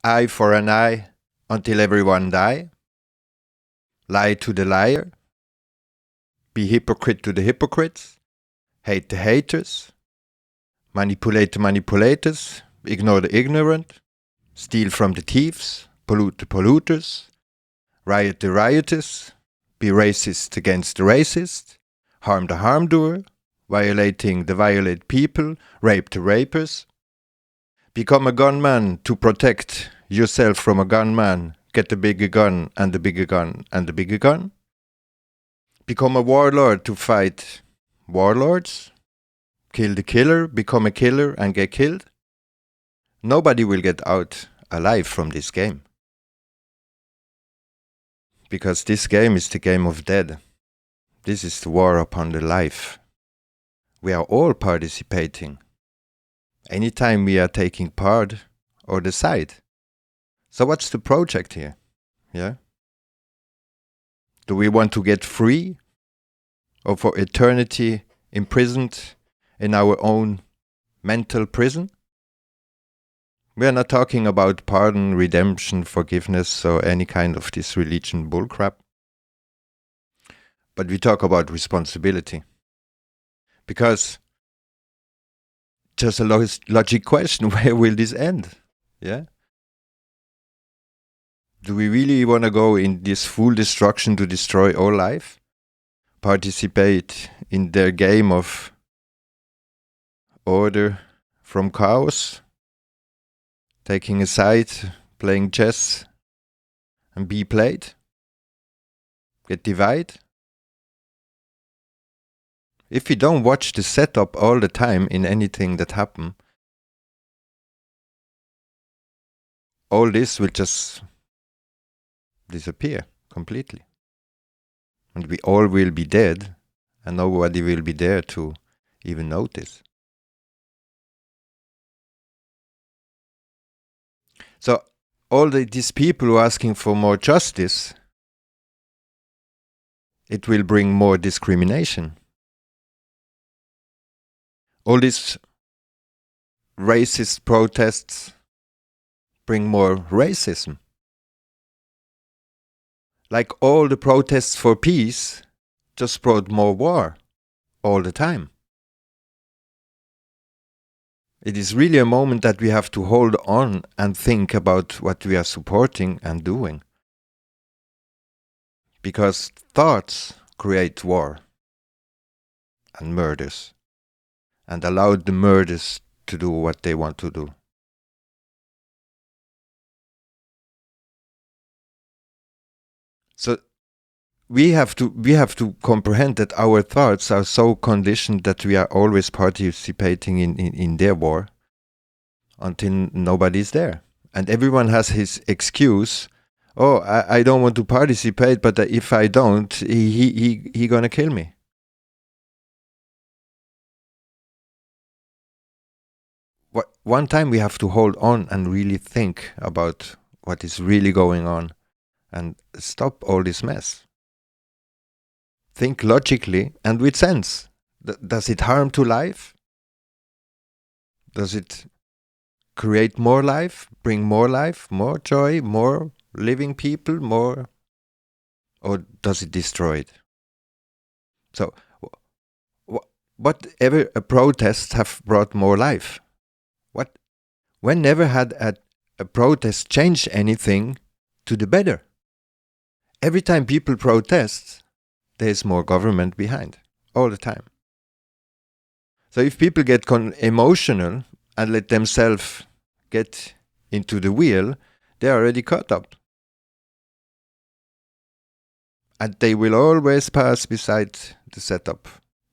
eye for an eye until everyone die, lie to the liar, be hypocrite to the hypocrites, hate the haters, manipulate the manipulators, ignore the ignorant, steal from the thieves, pollute the polluters, riot the rioters, be racist against the racist, harm the harm doer, violating the violate people, rape the rapers, become a gunman to protect yourself from a gunman, get the bigger gun and the bigger gun and the bigger gun, become a warlord to fight warlords, kill the killer, become a killer and get killed. Nobody will get out alive from this game. Because this game is the game of dead. This is the war upon the life. We are all participating. Anytime we are taking part or the side. So what's the project here? Yeah? Do we want to get free? Or for eternity imprisoned in our own mental prison? We are not talking about pardon, redemption, forgiveness, or any kind of this religion bullcrap. But we talk about responsibility. Because just a logic question, where will this end? Yeah? Do we really want to go in this full destruction to destroy all life? Participate in their game of order from chaos? Taking a side, playing chess, and be played? Get divided? If we don't watch the setup all the time in anything that happens, all this will just disappear completely. And we all will be dead, and nobody will be there to even notice. So all these people who are asking for more justice, it will bring more discrimination. All these racist protests bring more racism. Like all the protests for peace just brought more war all the time. It is really a moment that we have to hold on and think about what we are supporting and doing. Because thoughts create war and murders and allow the murders to do what they want to do. So we have to comprehend that our thoughts are so conditioned that we are always participating in their war until nobody's there. And everyone has his excuse. Oh, I don't want to participate, but if I don't, he gonna kill me. One time we have to hold on and really think about what is really going on and stop all this mess. Think logically and with sense. Does it harm to life? Does it create more life, bring more life, more joy, more living people, more? Or does it destroy it? So, whatever a protest have brought more life? When never had a protest change anything to the better? Every time people protest, there's more government behind, all the time. So if people get emotional and let themselves get into the wheel, they're already caught up. And they will always pass beside the setup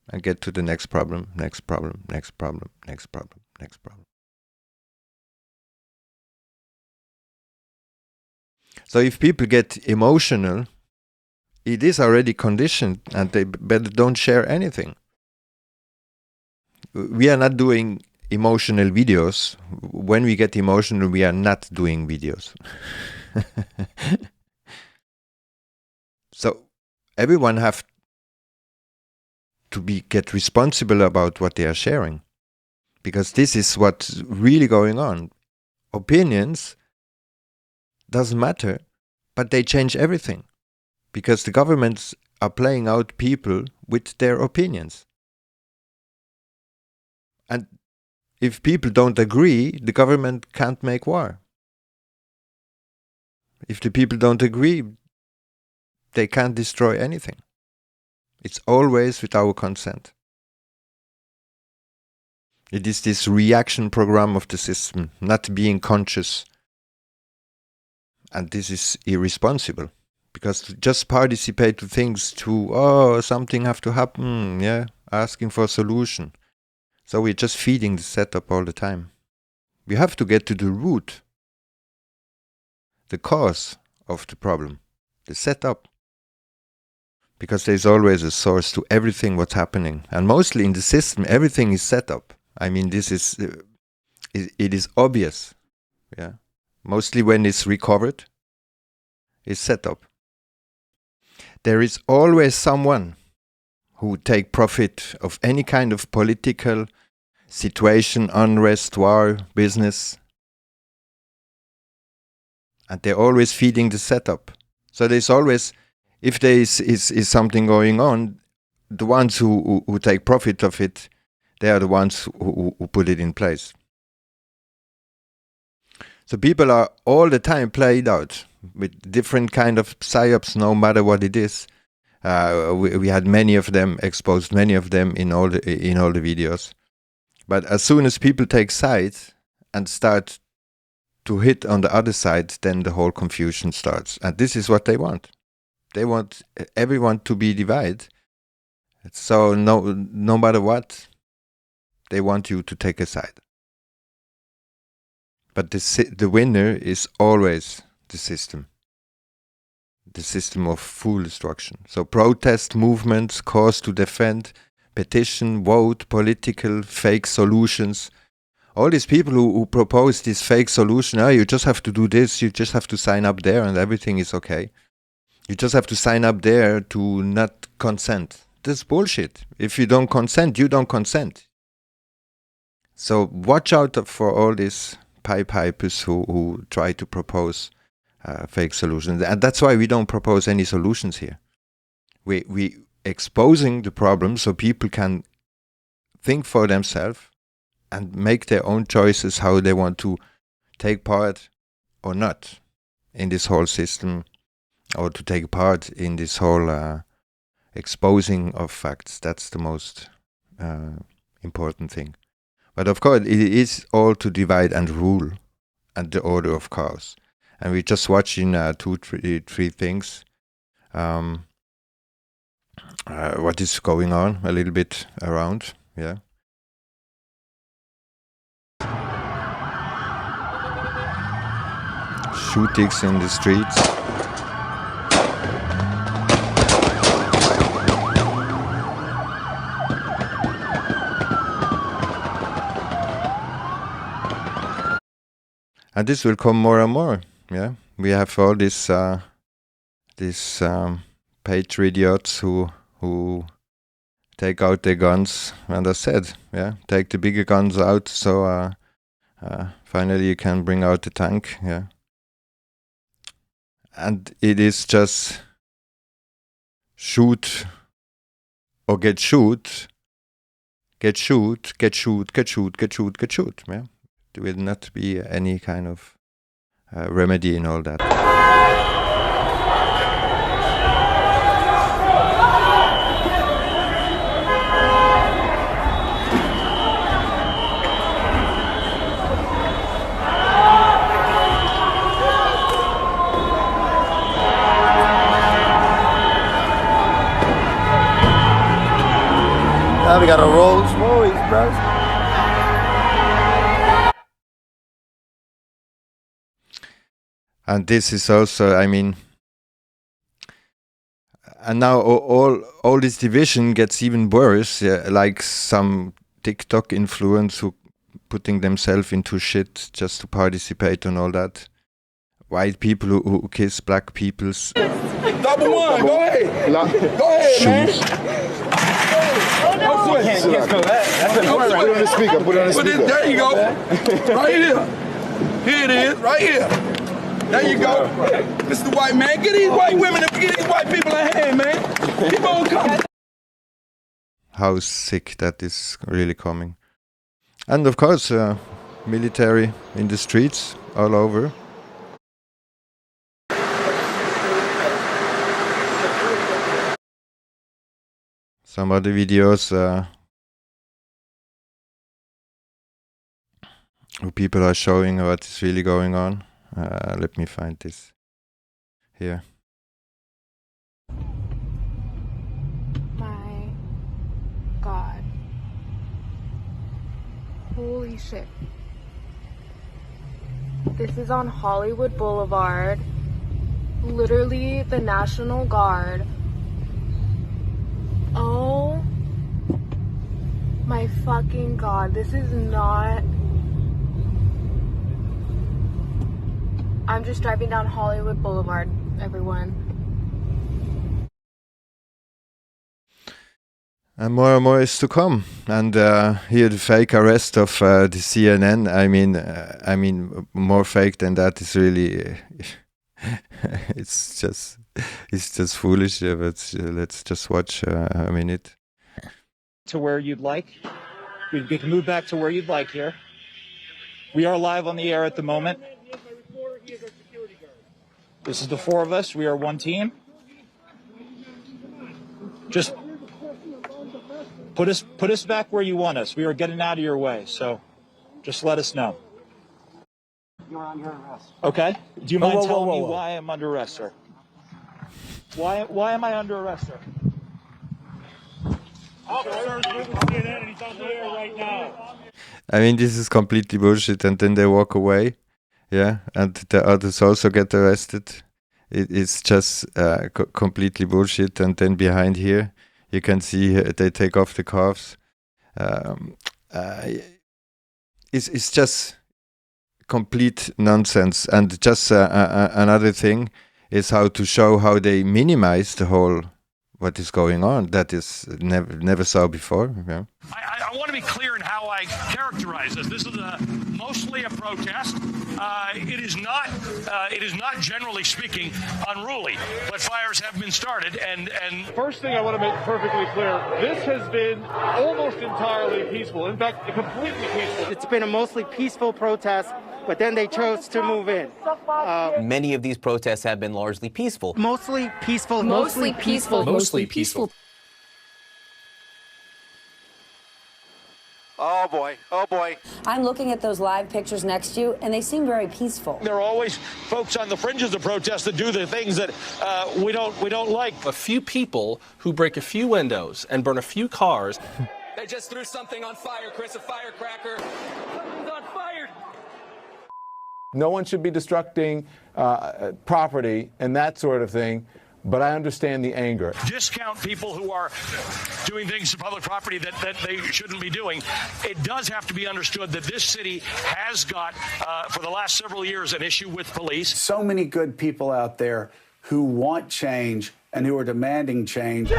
and get to the next problem, next problem, next problem, next problem, next problem. So if people get emotional, it is already conditioned and they better don't share anything. We are not doing emotional videos. When we get emotional, we are not doing videos. So everyone have to get responsible about what they are sharing. Because this is what's really going on. Opinions doesn't matter, but they change everything. Because the governments are playing out people with their opinions. And if people don't agree, the government can't make war. If the people don't agree, they can't destroy anything. It's always with our consent. It is this reaction program of the system, not being conscious. And this is irresponsible. Because to just participate to things something have to happen, asking for a solution. So we're just feeding the setup all the time. We have to get to the root, the cause of the problem, the setup. Because there's always a source to everything what's happening. And mostly in the system, everything is set up. I mean, this is, it is obvious. Yeah. Mostly when it's recovered, it's set up. There is always someone who take profit of any kind of political situation, unrest, war, business. And they're always feeding the setup. So there's always, if there is something going on, the ones who take profit of it, they are the ones who put it in place. So people are all the time played out with different kind of psyops, no matter what it is. We had many of them, exposed many of them in all the videos. But as soon as people take sides and start to hit on the other side, then the whole confusion starts. And this is what they want. They want everyone to be divided. So no matter what, they want you to take a side. But the winner is always the system of full destruction. So protest movements, cause to defend, petition, vote, political, fake solutions. All these people who propose this fake solution, you just have to do this, you just have to sign up there and everything is okay. You just have to sign up there to not consent. This is bullshit. If you don't consent, you don't consent. So watch out for all these pipers who try to propose fake solutions. And that's why we don't propose any solutions here. We exposing the problem so people can think for themselves and make their own choices how they want to take part or not in this whole system, or to take part in this whole exposing of facts. That's the most important thing. But of course, it is all to divide and rule and the order of chaos. And we're just watching three things. What is going on a little bit around, yeah. Shootings in the streets. And this will come more and more. Yeah, we have all these patriots who take out their guns, and I said, take the bigger guns out, so finally you can bring out the tank. Yeah, and it is just shoot or get shoot, get shoot, get shoot, get shoot, get shoot, get shoot. Yeah. There will not be any kind of remedy in all that. Now we got a Rolls Royce, bro. And this is also, I mean, and now all this division gets even worse. Yeah, like some TikTok influencers who putting themselves into shit just to participate and all that. White people who kiss black people's. Double one, go ahead. Go ahead, shoes. Man. Put it on the speaker. Put it on the speaker. There you go. Right here. Here it is, right here. There you go. Mr. White Man, get these white women and get these white people a hand, man. Keep on coming. How sick that is really coming. And of course, military in the streets all over. Some other videos where people are showing what is really going on. Let me find this here. My God. Holy shit. This is on Hollywood Boulevard. Literally the National Guard. Oh my fucking God. This is not... I'm just driving down Hollywood Boulevard, everyone. And more is to come. And here the fake arrest of the CNN. I mean, more fake than that is really. it's just foolish. But let's just watch a minute. To where you'd like. We can move back to where you'd like here. We are live on the air at the moment. This is the four of us. We are one team. Just put us back where you want us. We are getting out of your way, so just let us know. You're under arrest. Okay. Do you mind telling me why I'm under arrest, sir? Why am I under arrest, sir? I mean, this is completely bullshit, and then they walk away. Yeah, and the others also get arrested. It's just completely bullshit. And then behind here, you can see they take off the cuffs. It's just complete nonsense. And just another thing is how to show how they minimize the whole what is going on. That is never saw before. Yeah. I want to be clear in how I characterize this. This is mostly a protest. It is not generally speaking unruly, but fires have been started. And first thing I want to make perfectly clear: this has been almost entirely peaceful. In fact, completely peaceful. It's been a mostly peaceful protest, but then they chose to move in. Many of these protests have been largely peaceful. Mostly peaceful. Mostly peaceful. Mostly peaceful. Oh boy, oh boy. I'm looking at those live pictures next to you, and they seem very peaceful. there are always folks on the fringes of protests that do the things that we don't like. A few people who break a few windows and burn a few cars. They just threw something on fire, Chris, a firecracker. Something's on fire. No one should be destructing property and that sort of thing, but I understand the anger. Discount people who are doing things to public property that they shouldn't be doing. It does have to be understood that this city has got, for the last several years, an issue with police. So many good people out there who want change and who are demanding change.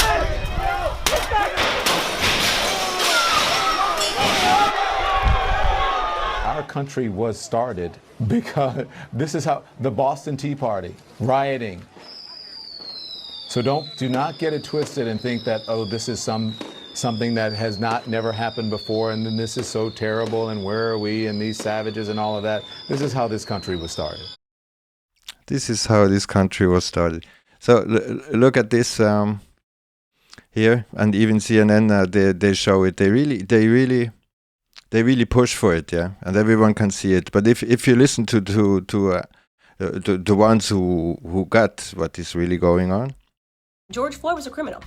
Our country was started because this is how the Boston Tea Party, rioting. So do not get it twisted and think that, oh, this is something that has never happened before, and then this is so terrible, and where are we, and these savages and all of that. This is how this country was started. This is how this country was started. So look at this here, and even CNN they show it. They really push for it, yeah, and everyone can see it. But if you listen to the ones who got what is really going on. George Floyd was a criminal.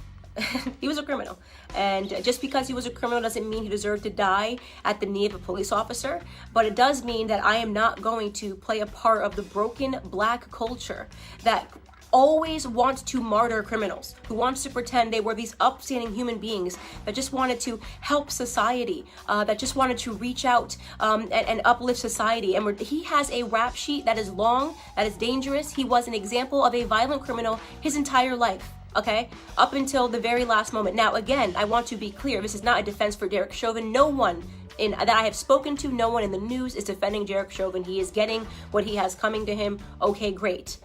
He was a criminal. And just because he was a criminal doesn't mean he deserved to die at the knee of a police officer. But it does mean that I am not going to play a part of the broken black culture that always wants to martyr criminals, who wants to pretend they were these upstanding human beings that just wanted to help society, that just wanted to reach out and uplift society. And he has a rap sheet that is long, that is dangerous. He was an example of a violent criminal his entire life. Okay, up until the very last moment. Now, again, I want to be clear. This is not a defense for Derek Chauvin. No one that I have spoken to, no one in the news is defending Derek Chauvin. He is getting what he has coming to him. Okay, great.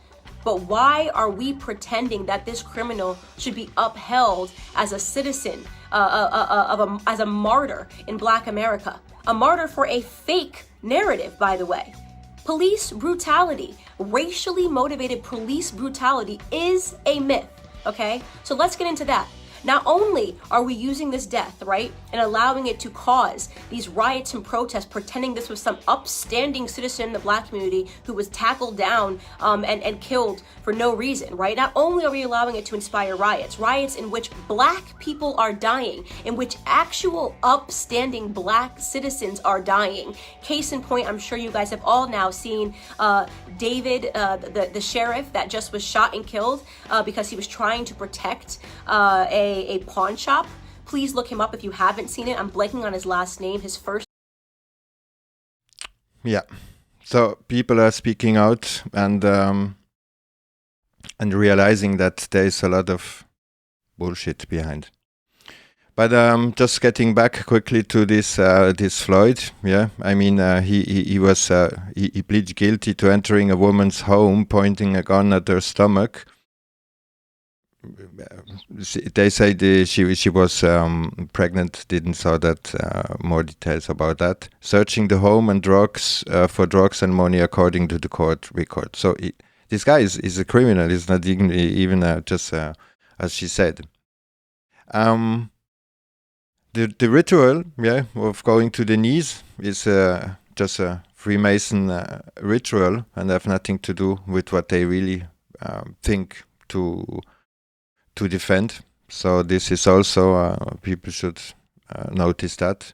But why are we pretending that this criminal should be upheld as a citizen, as a martyr in Black America? A martyr for a fake narrative, by the way. Police brutality, racially motivated police brutality is a myth, okay? So let's get into that. Not only are we using this death, right, and allowing it to cause these riots and protests, pretending this was some upstanding citizen in the Black community who was tackled down and killed for no reason, right? Not only are we allowing it to inspire riots in which Black people are dying, in which actual upstanding Black citizens are dying. Case in point, I'm sure you guys have all now seen David, the sheriff that just was shot and killed because he was trying to protect a pawn shop. Please look him up if you haven't seen it. I'm blanking on his last name. His first. Yeah. So people are speaking out and realizing that there is a lot of bullshit behind. But just getting back quickly to this Floyd, yeah, I mean he pleaded guilty to entering a woman's home, pointing a gun at her stomach. They say she was pregnant. Didn't saw that more details about that. Searching the home and drugs for drugs and money, according to the court record. So this guy is a criminal. He's not even just as she said. The ritual, yeah, of going to the knees is just a Freemason ritual and have nothing to do with what they really think to defend. So this is also people should notice that.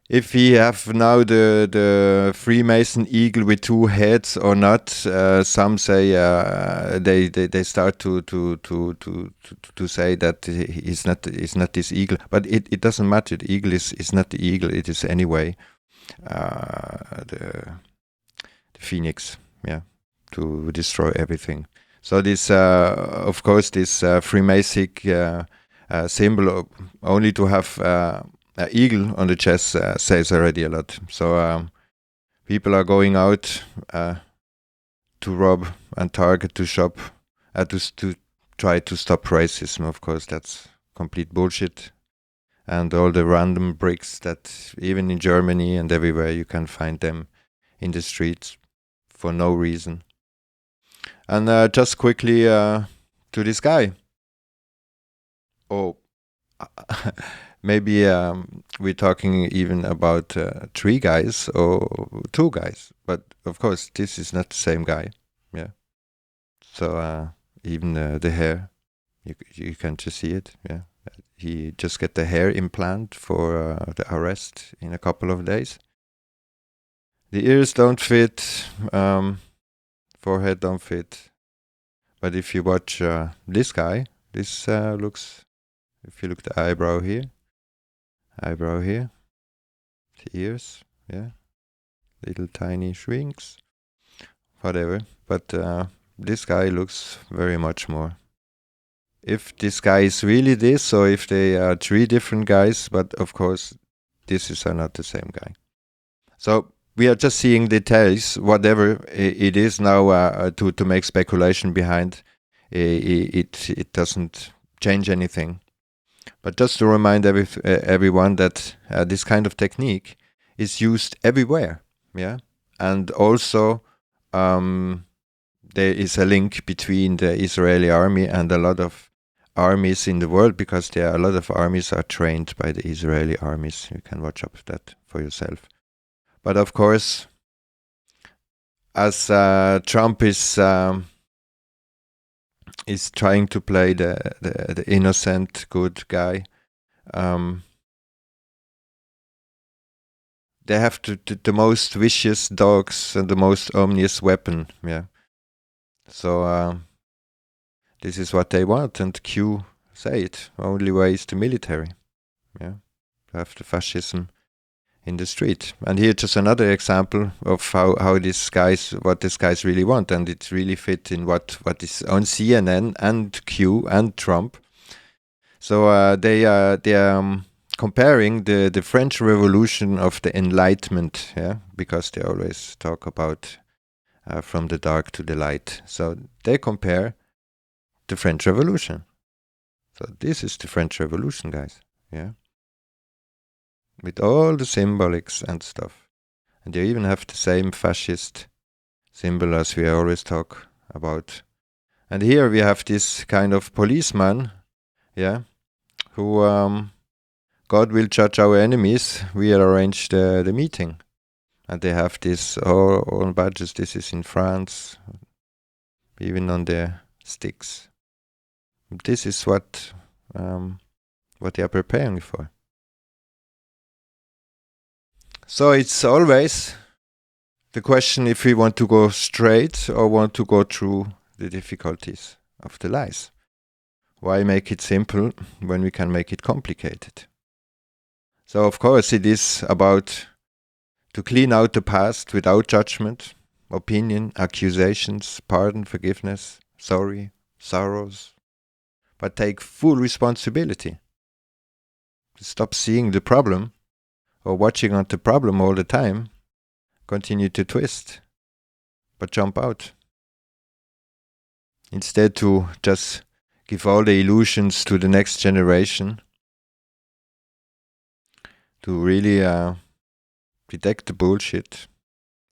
If we have now the Freemason eagle with two heads or not, some say they start to say that it's not this eagle, but it doesn't matter. The eagle is not the eagle. It is anyway the phoenix, yeah, to destroy everything. So this, of course, this Freemason symbol only to have. Eagle on the chest says already a lot. So people are going out to rob and target, to shop, to try to stop racism. Of course, that's complete bullshit. And all the random bricks that even in Germany and everywhere you can find them in the streets for no reason. And just quickly to this guy. Oh. Maybe we're talking even about 3 guys or 2 guys, but of course this is not the same guy. Yeah. So even the hair, you can just see it. Yeah. He just get the hair implant for the arrest in a couple of days. The ears don't fit, forehead don't fit. But if you watch this guy, this looks. If you look at the eyebrow here, the ears, yeah, little tiny shrinks, whatever. But this guy looks very much more. If this guy is really this, or if they are 3 different guys, but of course, this is not the same guy. So we are just seeing details, whatever it is now, to make speculation behind. It doesn't change anything. But just to remind everyone that this kind of technique is used everywhere, yeah. And also, there is a link between the Israeli army and a lot of armies in the world, because there are a lot of armies are trained by the Israeli armies. You can watch up that for yourself. But of course, as Trump is trying to play the innocent good guy, they have the most vicious dogs and the most ominous weapon, yeah. So this is what they want, and Q say it. Only way is the military, yeah. To have the fascism in the street. And here just another example of how what these guys really want, and it really fit in what is on CNN and Q and Trump. So they comparing the French Revolution of the Enlightenment, yeah, because they always talk about from the dark to the light. So they compare the French Revolution. So this is the French Revolution, guys, yeah, with all the symbolics and stuff. And they even have the same fascist symbol as we always talk about. And here we have this kind of policeman, yeah, who God will judge our enemies. We arrange the meeting. And they have this all badges. This is in France, even on the sticks. This is what they are preparing for. So it's always the question if we want to go straight or want to go through the difficulties of the lies. Why make it simple when we can make it complicated? So of course it is about to clean out the past without judgment, opinion, accusations, pardon, forgiveness, sorry, sorrows, but take full responsibility. Stop seeing the problem or watching on the problem all the time. Continue to twist, but jump out. Instead to just give all the illusions to the next generation, to really detect the bullshit,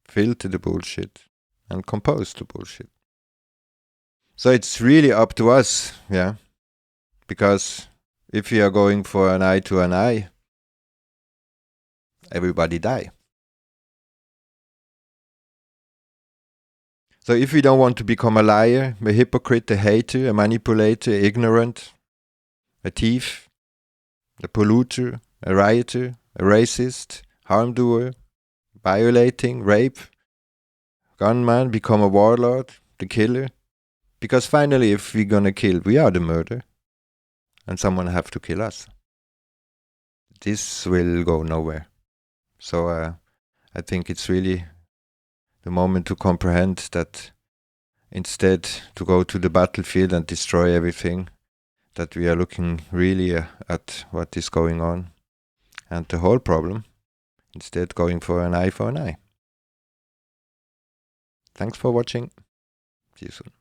filter the bullshit, and compose the bullshit. So it's really up to us, yeah, because if we are going for an eye to an eye, everybody die. So if we don't want to become a liar, a hypocrite, a hater, a manipulator, ignorant, a thief, a polluter, a rioter, a racist, harm doer, violating, rape, gunman, become a warlord, the killer. Because finally, if we're gonna kill, we are the murderer. And someone have to kill us. This will go nowhere. So I think it's really the moment to comprehend that instead to go to the battlefield and destroy everything, that we are looking really at what is going on and the whole problem, instead going for an eye for an eye. Thanks for watching. See you soon.